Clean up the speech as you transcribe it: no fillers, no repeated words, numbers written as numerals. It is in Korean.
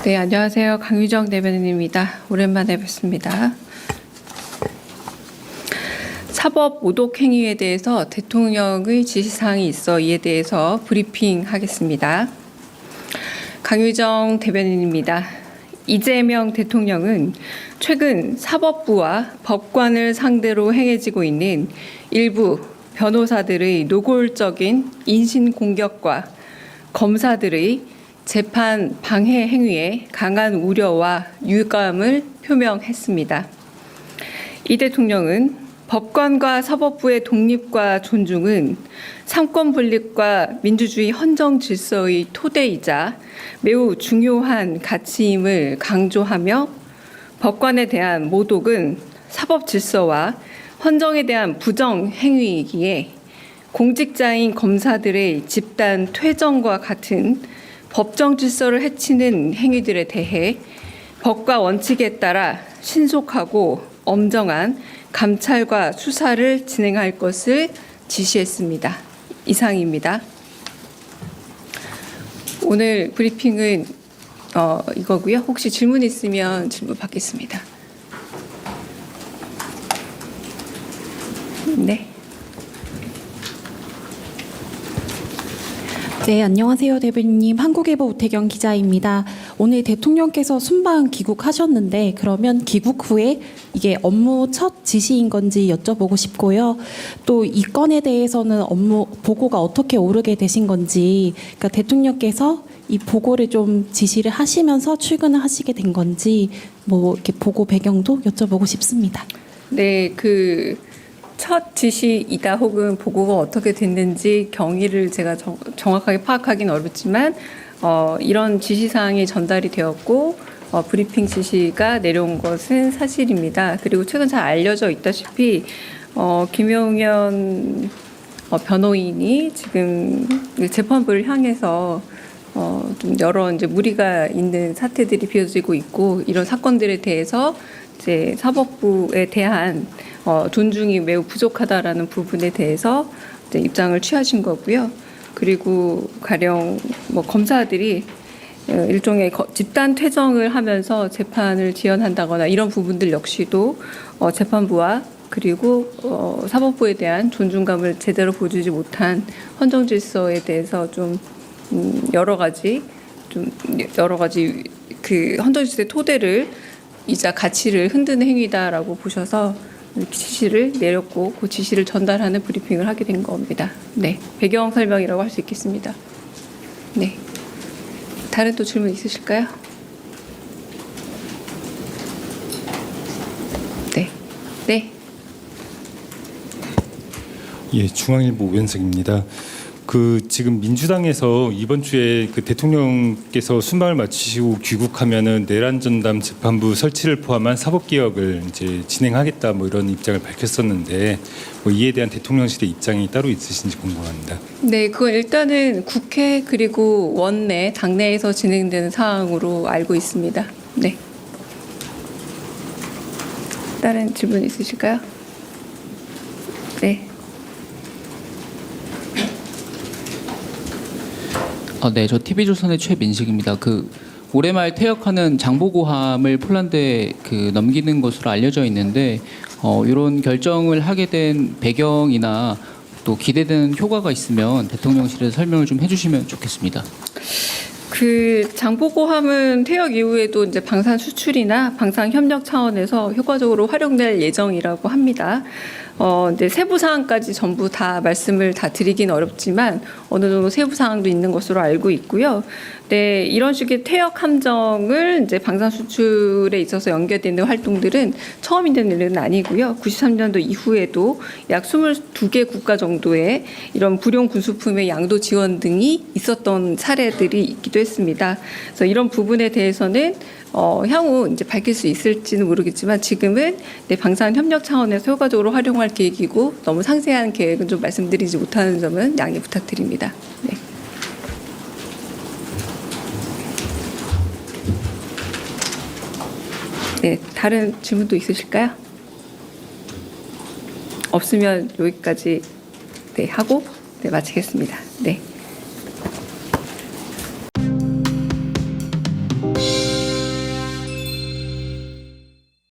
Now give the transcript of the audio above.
네, 안녕하세요. 강유정 대변인입니다. 오랜만에 뵙습니다. 사법 모독 행위에 대해서 대통령의 지시사항이 있어 이에 대해서 브리핑하겠습니다. 강유정 대변인입니다. 이재명 대통령은 최근 사법부와 법관을 상대로 행해지고 있는 일부 변호사들의 노골적인 인신공격과 검사들의 재판 방해 행위에 강한 우려와 유감을 표명했습니다. 이 대통령은 법관과 사법부의 독립과 존중은 삼권 분립과 민주주의 헌정 질서의 토대이자 매우 중요한 가치임을 강조하며 법관에 대한 모독은 사법 질서와 헌정에 대한 부정 행위이기에 공직자인 검사들의 집단 퇴정과 같은 법정 질서를 해치는 행위들에 대해 법과 원칙에 따라 신속하고 엄정한 감찰과 수사를 진행할 것을 지시했습니다. 이상입니다. 오늘 브리핑은 이거고요. 혹시 질문 있으면 질문 받겠습니다. 네. 네, 안녕하세요, 대변인님. 한국일보 우태경 기자입니다. 오늘 대통령께서 순방 귀국하셨는데 그러면 귀국 후에 이게 업무 첫 지시인 건지 여쭤보고 싶고요. 또 이 건에 대해서는 업무 보고가 어떻게 오르게 되신 건지, 그러니까 대통령께서 이 보고를 좀 지시를 하시면서 출근을 하시게 된 건지 뭐 이렇게 보고 배경도 여쭤보고 싶습니다. 네, 첫 지시이다 혹은 보고가 어떻게 됐는지 경위를 제가 정확하게 파악하기는 어렵지만 이런 지시사항이 전달이 되었고 브리핑 지시가 내려온 것은 사실입니다. 그리고 최근 잘 알려져 있다시피 김용현 변호인이 지금 재판부를 향해서 좀 여러 이제 무리가 있는 사태들이 비어지고 있고 이런 사건들에 대해서 이제 사법부에 대한 존중이 매우 부족하다라는 부분에 대해서 이제 입장을 취하신 거고요. 그리고 가령 검사들이 일종의 집단 퇴정을 하면서 재판을 지연한다거나 이런 부분들 역시도 재판부와 그리고 사법부에 대한 존중감을 제대로 보여주지 못한 헌정 질서에 대해서 좀 여러 가지 그 헌정 질서의 토대를 이자 가치를 흔드는 행위다라고 보셔서 지시를 내렸고 그 지시를 전달하는 브리핑을 하게 된 겁니다. 네, 배경 설명이라고 할 수 있겠습니다. 네, 다른 또 질문 있으실까요? 네, 네. 예, 중앙일보 오현석입니다. 지금 민주당에서 이번 주에 대통령께서 순방을 마치시고 귀국하면은 내란 전담 재판부 설치를 포함한 사법 개혁을 이제 진행하겠다 이런 입장을 밝혔었는데 이에 대한 대통령실의 입장이 따로 있으신지 궁금합니다. 네, 그건 일단은 국회 그리고 원내 당내에서 진행되는 사항으로 알고 있습니다. 네. 다른 질문 있으실까요? 네. 네, 저 TV조선의 최민식입니다. 올해 말 퇴역하는 장보고함을 폴란드에 넘기는 것으로 알려져 있는데 이런 결정을 하게 된 배경이나 또 기대되는 효과가 있으면 대통령실에서 설명을 좀 해주시면 좋겠습니다. 장보고함은 퇴역 이후에도 이제 방산 수출이나 방산 협력 차원에서 효과적으로 활용될 예정이라고 합니다. 근데 세부 사항까지 전부 다 말씀을 다 드리긴 어렵지만 어느 정도 세부 사항도 있는 것으로 알고 있고요. 네, 이런 식의 퇴역 함정을 이제 방산 수출에 있어서 연계되는 활동들은 처음 있는 일은 아니고요. 93년도 이후에도 약 22개 국가 정도의 이런 불용 군수품의 양도 지원 등이 있었던 사례들이 있기도 했습니다. 그래서 이런 부분에 대해서는 향후 이제 밝힐 수 있을지는 모르겠지만 지금은 방산 협력 차원에서 효과적으로 활용할 계획이고 너무 상세한 계획은 좀 말씀드리지 못하는 점은 양해 부탁드립니다. 네. 네, 다른 질문도 있으실까요? 없으면 여기까지 하고 마치겠습니다. 네.